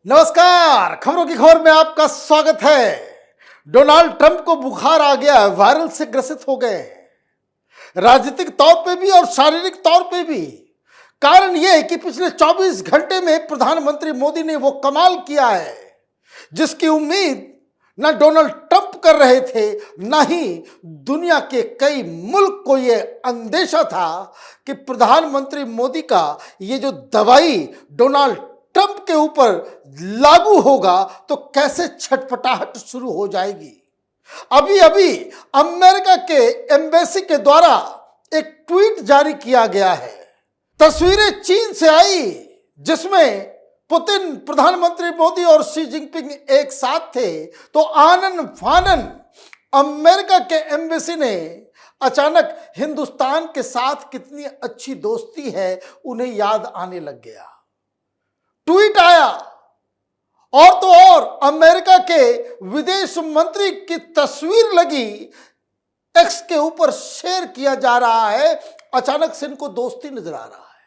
नमस्कार, खबरों की खबर में आपका स्वागत है। डोनाल्ड ट्रंप को बुखार आ गया, वायरल से ग्रसित हो गए, राजनीतिक तौर पे भी और शारीरिक तौर पे भी। कारण यह है कि पिछले 24 घंटे में प्रधानमंत्री मोदी ने वो कमाल किया है जिसकी उम्मीद न डोनाल्ड ट्रंप कर रहे थे, न ही दुनिया के कई मुल्क को यह अंदेशा था कि प्रधानमंत्री मोदी का ये जो दवाई डोनाल्ड ट्रंप के ऊपर लागू होगा तो कैसे छटपटाहट शुरू हो जाएगी। अभी अभी अमेरिका के एम्बेसी के द्वारा एक ट्वीट जारी किया गया है। तस्वीरें चीन से आई जिसमें पुतिन, प्रधानमंत्री मोदी और शी जिनपिंग एक साथ थे, तो आनन फानन अमेरिका के एम्बेसी ने अचानक हिंदुस्तान के साथ कितनी अच्छी दोस्ती है उन्हें याद आने लग गया। ट्वीट आया और तो और अमेरिका के विदेश मंत्री की तस्वीर लगी, एक्स के ऊपर शेयर किया जा रहा है। अचानक से इनको दोस्ती नजर आ रहा है।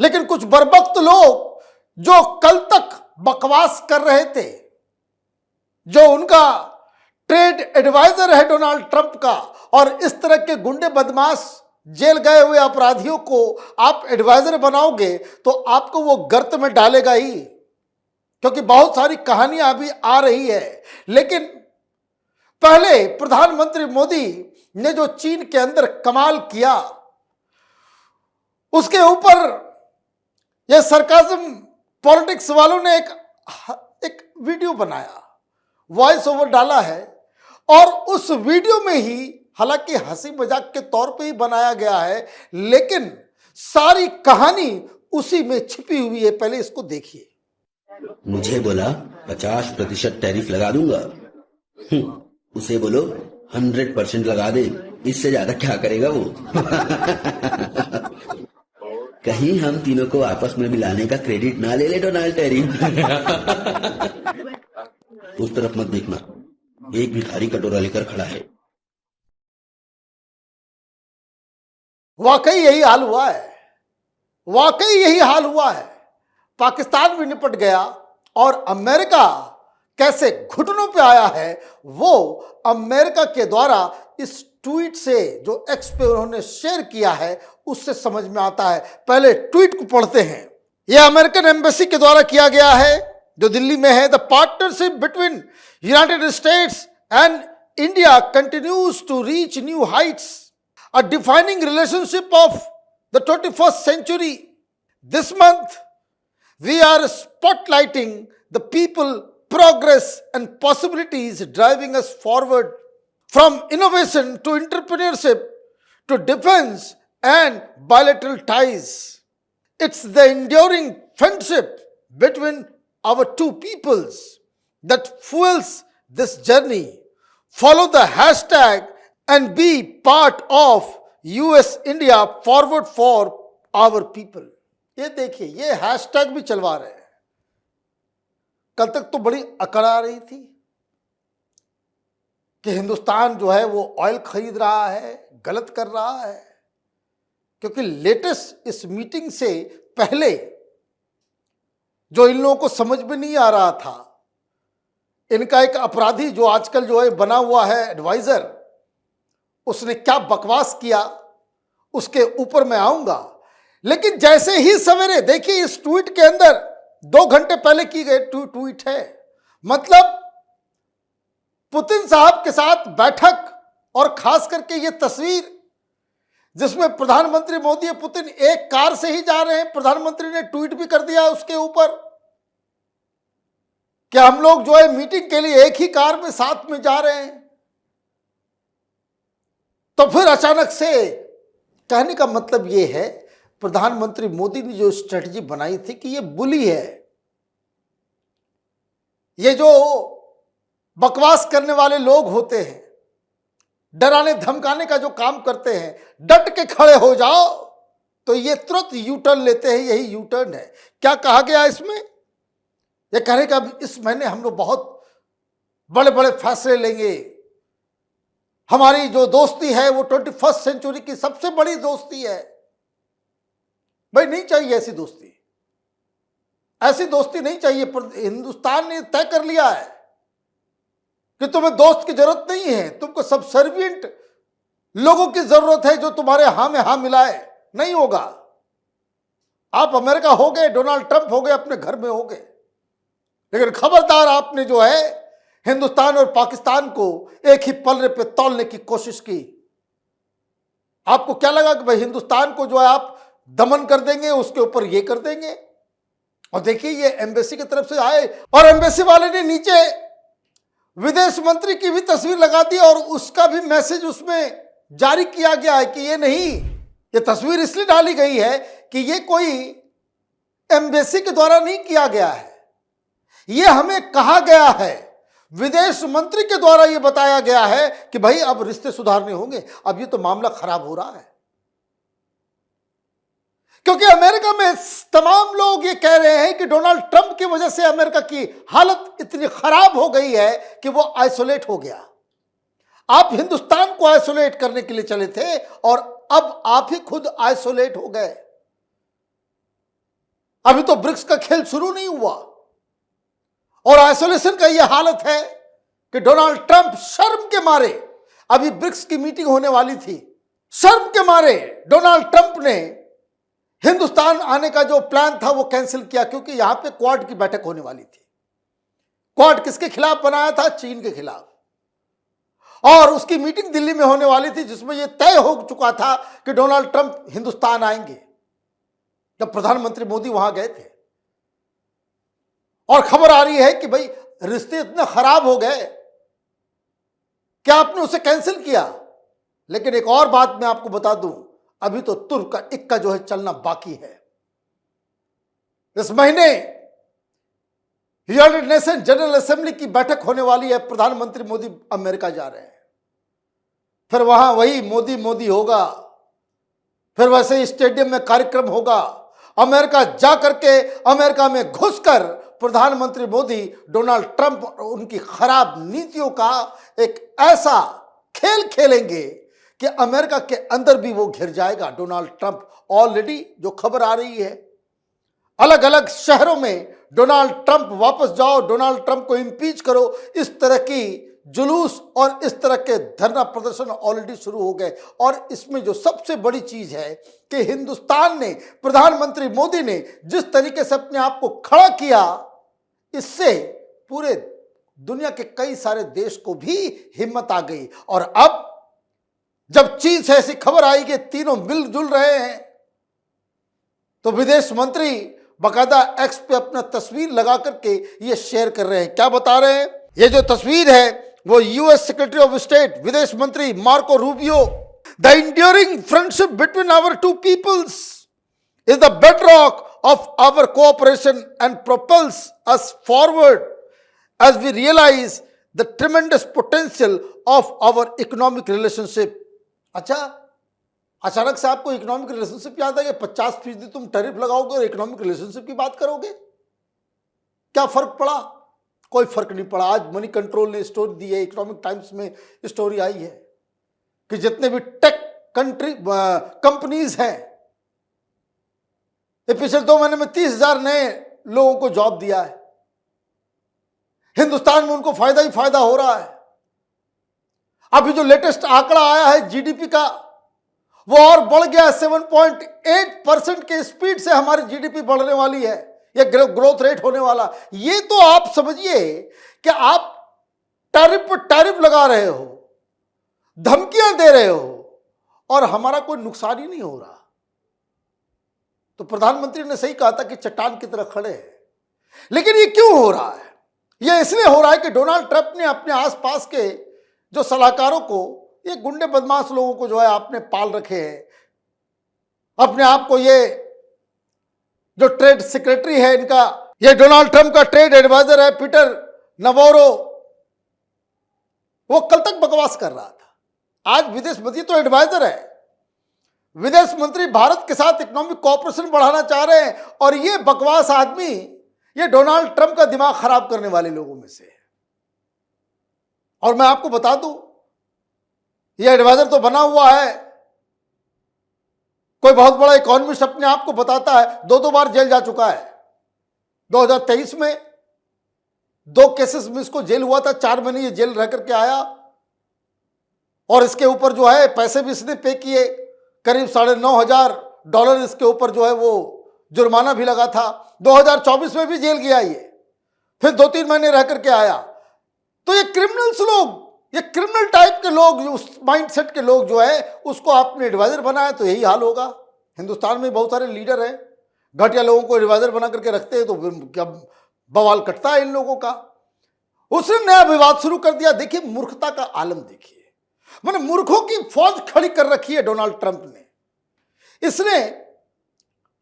लेकिन कुछ बर्बक्त लोग जो कल तक बकवास कर रहे थे, जो उनका ट्रेड एडवाइजर है डोनाल्ड ट्रंप का, और इस तरह के गुंडे बदमाश जेल गए हुए अपराधियों को आप एडवाइजर बनाओगे तो आपको वो गर्त में डालेगा ही, क्योंकि बहुत सारी कहानियां अभी आ रही है। लेकिन पहले प्रधानमंत्री मोदी ने जो चीन के अंदर कमाल किया, उसके ऊपर यह सरकाज़म पॉलिटिक्स वालों ने एक वीडियो बनाया, वॉइस ओवर डाला है, और उस वीडियो में ही, हालांकि हंसी मजाक के तौर पे ही बनाया गया है, लेकिन सारी कहानी उसी में छिपी हुई है। पहले इसको देखिए। मुझे बोला 50% टैरिफ लगा दूंगा। उसे बोलो 100% लगा दे, इससे ज्यादा क्या करेगा वो। कहीं हम तीनों को आपस में मिलाने का क्रेडिट ना ले ले डोनाल्ड टैरिफ। उस तरफ मत देखना, एक भिखारी कटोरा लेकर खड़ा है। वाकई यही हाल हुआ है, वाकई यही हाल हुआ है। पाकिस्तान भी निपट गया और अमेरिका कैसे घुटनों पे आया है, वो अमेरिका के द्वारा इस ट्वीट से, जो एक्स पे उन्होंने शेयर किया है, उससे समझ में आता है। पहले ट्वीट को पढ़ते हैं। यह अमेरिकन एम्बेसी के द्वारा किया गया है, जो दिल्ली में है। The partnership between United States and India continues to reach new heights, a defining relationship of the 21st century. This month, we are spotlighting the people, progress, and possibilities driving us forward, from innovation to entrepreneurship to defense and bilateral ties. It's the enduring friendship between our two peoples that fuels this journey. Follow the hashtag and be part of US India Forward for our people. ये देखिए, ये hashtag भी चलवा रहे हैं। कल तक तो बड़ी अकड़ आ रही थी कि हिंदुस्तान जो है वो ऑयल खरीद रहा है, गलत कर रहा है, क्योंकि लेटेस्ट इस मीटिंग से पहले जो इन लोगों को समझ में नहीं आ रहा था, इनका एक अपराधी जो आजकल जो है बना हुआ है एडवाइजर, उसने क्या बकवास किया, उसके ऊपर मैं आऊंगा। लेकिन जैसे ही सवेरे देखिए, इस ट्वीट के अंदर 2 घंटे पहले की गई ट्वीट है, मतलब पुतिन साहब के साथ बैठक, और खास करके ये तस्वीर जिसमें प्रधानमंत्री मोदी और पुतिन एक कार से ही जा रहे हैं। प्रधानमंत्री ने ट्वीट भी कर दिया उसके ऊपर कि हम लोग जो है मीटिंग के लिए एक ही कार में साथ में जा रहे हैं। तो फिर अचानक से, कहने का मतलब यह है, प्रधानमंत्री मोदी ने जो स्ट्रेटजी बनाई थी कि ये बुली है, ये जो बकवास करने वाले लोग होते हैं, डराने धमकाने का जो काम करते हैं, डट के खड़े हो जाओ तो ये तुरंत यू टर्न लेते हैं। यही यू टर्न है। क्या कहा गया इसमें? यह कहने का इस महीने हम लोग बहुत बड़े बड़े फैसले लेंगे, हमारी जो दोस्ती है वो 21st सेंचुरी की सबसे बड़ी दोस्ती है। भाई नहीं चाहिए ऐसी दोस्ती। ऐसी दोस्ती नहीं चाहिए। पर हिंदुस्तान ने तय कर लिया है कि तुम्हें दोस्त की जरूरत नहीं है, तुमको सबसर्विएंट लोगों की जरूरत है जो तुम्हारे हां में हां मिलाए। नहीं होगा। आप अमेरिका हो गए, डोनाल्ड ट्रंप हो गए, अपने घर में हो गए, लेकिन खबरदार आपने जो है हिंदुस्तान और पाकिस्तान को एक ही पलड़े पे तौलने की कोशिश की। आपको क्या लगा कि भाई हिंदुस्तान को जो है आप दमन कर देंगे, उसके ऊपर ये कर देंगे। और देखिए ये एम्बेसी की तरफ से आए और एम्बेसी वाले ने नीचे विदेश मंत्री की भी तस्वीर लगा दी और उसका भी मैसेज उसमें जारी किया गया है कि ये नहीं, ये तस्वीर इसलिए डाली गई है कि ये कोई एम्बेसी के द्वारा नहीं किया गया है, ये हमें कहा गया है, विदेश मंत्री के द्वारा ये बताया गया है कि भाई अब रिश्ते सुधारने होंगे। अब ये तो मामला खराब हो रहा है, क्योंकि अमेरिका में तमाम लोग ये कह रहे हैं कि डोनाल्ड ट्रंप की वजह से अमेरिका की हालत इतनी खराब हो गई है कि वो आइसोलेट हो गया। आप हिंदुस्तान को आइसोलेट करने के लिए चले थे और अब आप ही खुद आइसोलेट हो गए। अभी तो ब्रिक्स का खेल शुरू नहीं हुआ और आइसोलेशन का यह हालत है कि डोनाल्ड ट्रंप शर्म के मारे, अभी ब्रिक्स की मीटिंग होने वाली थी, शर्म के मारे डोनाल्ड ट्रंप ने हिंदुस्तान आने का जो प्लान था वो कैंसिल किया, क्योंकि यहां पे क्वाड की बैठक होने वाली थी। क्वाड किसके खिलाफ बनाया था? चीन के खिलाफ। और उसकी मीटिंग दिल्ली में होने वाली थी जिसमें यह तय हो चुका था कि डोनाल्ड ट्रंप हिंदुस्तान आएंगे, जब प्रधानमंत्री मोदी वहां गए थे। और खबर आ रही है कि भाई रिश्ते इतने खराब हो गए कि आपने उसे कैंसिल किया। लेकिन एक और बात मैं आपको बता दूं, अभी तो तुर्क का इक्का जो है चलना बाकी है। इस महीने यूनाइटेड नेशन जनरल असेंबली की बैठक होने वाली है, प्रधानमंत्री मोदी अमेरिका जा रहे हैं, फिर वहां वही मोदी मोदी होगा, फिर वैसे ही स्टेडियम में कार्यक्रम होगा। अमेरिका जा करके अमेरिका में घुसकर प्रधानमंत्री मोदी डोनाल्ड ट्रंप और उनकी खराब नीतियों का एक ऐसा खेल खेलेंगे कि अमेरिका के अंदर भी वो घिर जाएगा डोनाल्ड ट्रंप। ऑलरेडी जो खबर आ रही है, अलग अलग शहरों में डोनाल्ड ट्रंप वापस जाओ, डोनाल्ड ट्रंप को इम्पीच करो, इस तरह की जुलूस और इस तरह के धरना प्रदर्शन ऑलरेडी शुरू हो गए। और इसमें जो सबसे बड़ी चीज है कि हिंदुस्तान ने, प्रधानमंत्री मोदी ने जिस तरीके से अपने आप को खड़ा किया, इससे पूरे दुनिया के कई सारे देश को भी हिम्मत आ गई। और अब जब चीन से ऐसी खबर आई कि तीनों मिलजुल रहे हैं, तो विदेश मंत्री बकायदा एक्स पे अपना तस्वीर लगा करके ये शेयर कर रहे हैं। क्या बता रहे हैं? ये जो तस्वीर है वो यूएस सेक्रेटरी ऑफ स्टेट, विदेश मंत्री Marco Rubio, the enduring friendship between our two peoples is the bedrock of our cooperation and propels us forward as we realize the tremendous potential of our economic relationship। अच्छा, अचानक से आपको economic relationship याद आ गया? 50% तुम tariff लगाओगे और economic relationship की बात करोगे? क्या फर्क पड़ा? कोई फर्क नहीं पड़ा। आज मनी कंट्रोल ने स्टोरी दी है, इकोनॉमिक टाइम्स में स्टोरी आई है कि जितने भी टेक कंपनीज हैं, पिछले 2 महीने में 30,000 नए लोगों को जॉब दिया है। हिंदुस्तान में उनको फायदा ही फायदा हो रहा है। अभी जो लेटेस्ट आंकड़ा आया है जीडीपी का, वो और बढ़ गया। 7.8% के स्पीड से हमारी जीडीपी बढ़ने वाली है, ये ग्रोथ रेट होने वाला। ये तो आप समझिए कि आप टैरिफ पर टैरिफ लगा रहे हो, धमकियां दे रहे हो और हमारा कोई नुकसान ही नहीं हो रहा। तो प्रधानमंत्री ने सही कहा था कि चट्टान की तरह खड़े हैं। लेकिन ये क्यों हो रहा है? ये इसलिए हो रहा है कि डोनाल्ड ट्रंप ने अपने आसपास के जो सलाहकारों को, ये गुंडे बदमाश लोगों को जो है आपने पाल रखे हैं। अपने आप को ये जो ट्रेड सेक्रेटरी है इनका, ये डोनाल्ड ट्रंप का ट्रेड एडवाइजर है पीटर नवारो, वो कल तक बकवास कर रहा था, आज विदेश मंत्री तो एडवाइजर है। विदेश मंत्री भारत के साथ इकोनॉमिक कोऑपरेशन बढ़ाना चाह रहे हैं और ये बकवास आदमी, ये डोनाल्ड ट्रंप का दिमाग खराब करने वाले लोगों में से है। और मैं आपको बता दूं, ये एडवाइजर तो बना हुआ है, कोई बहुत बड़ा इकोनॉमिस्ट अपने आप को बताता है, 2 बार जेल जा चुका है। 2023 में 2 केसेस में इसको जेल हुआ था, 4 महीने ये जेल रह करके आया और इसके ऊपर जो है पैसे भी इसने पे किए, करीब $9,500 इसके ऊपर जो है वो जुर्माना भी लगा था। 2024 में भी जेल गया ये, फिर 2-3 महीने रह करके आया। तो ये क्रिमिनल्स लोग, ये क्रिमिनल टाइप के लोग, उस माइंडसेट के लोग जो है उसको आपने एडवाइजर बनाया तो यही हाल होगा। हिंदुस्तान में बहुत सारे लीडर हैं, घटिया लोगों को एडवाइजर बना करके रखते हैं तो क्या बवाल कटता है इन लोगों का। उसने नया विवाद शुरू कर दिया। देखिए मूर्खता का आलम देखिए, मैंने मूर्खों की फौज खड़ी कर रखी है डोनाल्ड ट्रंप ने। इसने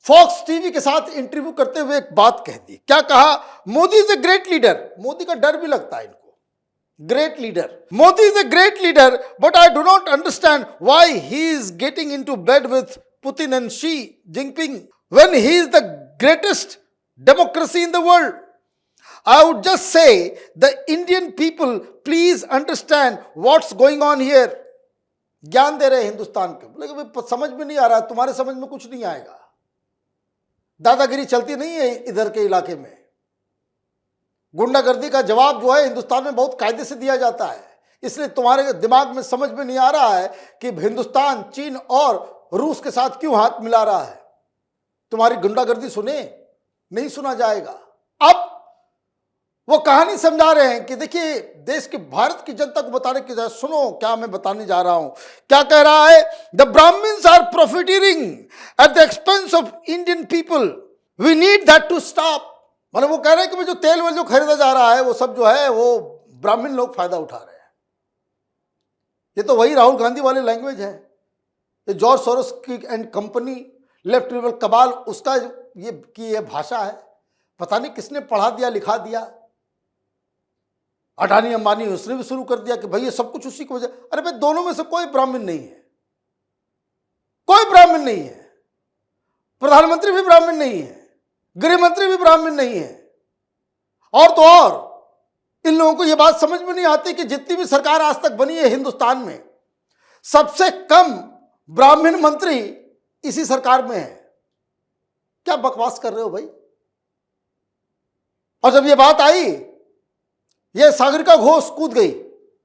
फॉक्स टीवी के साथ इंटरव्यू करते हुए एक बात कह दी। क्या कहा? Modi is a great leader. Modi का डर भी लगता है इनको। Great leader, Modi is a great leader, but I do not understand why he is getting into bed with Putin and Xi Jinping when he is the greatest democracy in the world. I would just say, the Indian people, please understand what's going on here. ज्ञान दे रहे हैं हिंदुस्तान के, बोले समझ में नहीं आ रहा, तुम्हारे समझ में कुछ नहीं आएगा। दादागिरी चलती नहीं है इधर के इलाके में। गुंडागर्दी का जवाब जो है हिंदुस्तान में बहुत कायदे से दिया जाता है, इसलिए तुम्हारे दिमाग में समझ में नहीं आ रहा है कि हिंदुस्तान चीन और रूस के साथ क्यों हाथ मिला रहा है। तुम्हारी गुंडागर्दी सुने नहीं सुना जाएगा। अब वो कहानी समझा रहे हैं कि देखिए देश के, भारत की जनता को बताने की जाए, सुनो क्या मैं बताने जा रहा हूं। क्या कह रहा है? The Brahmins are profiting at the expense of Indian people, we need that to stop. मतलब वो कह रहे हैं कि जो तेल वेल जो खरीदा जा रहा है वो सब जो है वो ब्राह्मण लोग फायदा उठा रहे हैं। ये तो वही राहुल गांधी वाली लैंग्वेज है, ये जॉर्ज सोरोस की एंड कंपनी, लेफ्ट लिबरल कबाल, उसका ये भाषा है। पता नहीं किसने पढ़ा दिया लिखा दिया। अडानी अंबानी उसने भी शुरू कर दिया कि भाई ये सब कुछ उसी की वजह। अरे भाई दोनों में से कोई ब्राह्मण नहीं है, कोई ब्राह्मण नहीं है। प्रधानमंत्री भी ब्राह्मण नहीं है, गृह मंत्री भी ब्राह्मण नहीं है। और तो और इन लोगों को यह बात समझ में नहीं आती कि जितनी भी सरकार आज तक बनी है हिंदुस्तान में, सबसे कम ब्राह्मण मंत्री इसी सरकार में है। क्या बकवास कर रहे हो भाई। और जब ये बात आई, ये सागरिका घोष कूद गई,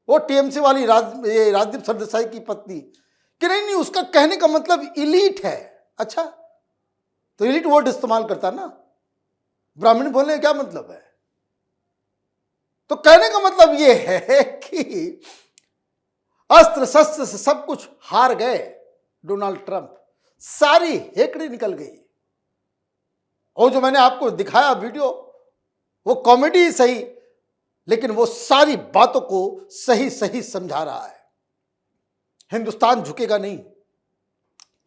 वो टीएमसी वाली राजदीप सरदेसाई की पत्नी, कि नहीं उसका कहने का मतलब इलीट है। अच्छा तो इलीट वर्ड इस्तेमाल करता ना, ब्राह्मण बोलने का क्या मतलब है? तो कहने का मतलब ये है कि अस्त्र शस्त्र से सब कुछ हार गए डोनाल्ड ट्रंप, सारी हेकड़ी निकल गई। और जो मैंने आपको दिखाया वीडियो, वो कॉमेडी ही सही, लेकिन वो सारी बातों को सही सही समझा रहा है। हिंदुस्तान झुकेगा नहीं,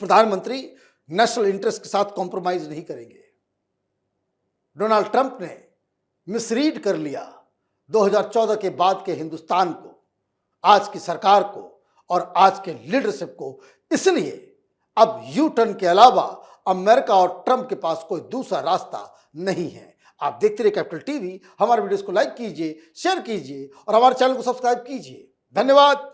प्रधानमंत्री नेशनल इंटरेस्ट के साथ कॉम्प्रोमाइज नहीं करेंगे। डोनाल्ड ट्रंप ने मिसरीड कर लिया 2014 के बाद के हिंदुस्तान को, आज की सरकार को और आज के लीडरशिप को। इसलिए अब यू टर्न के अलावा अमेरिका और ट्रंप के पास कोई दूसरा रास्ता नहीं है। आप देखते रहिए कैपिटल टीवी। हमारे वीडियोस को लाइक कीजिए, शेयर कीजिए और हमारे चैनल को सब्सक्राइब कीजिए। धन्यवाद।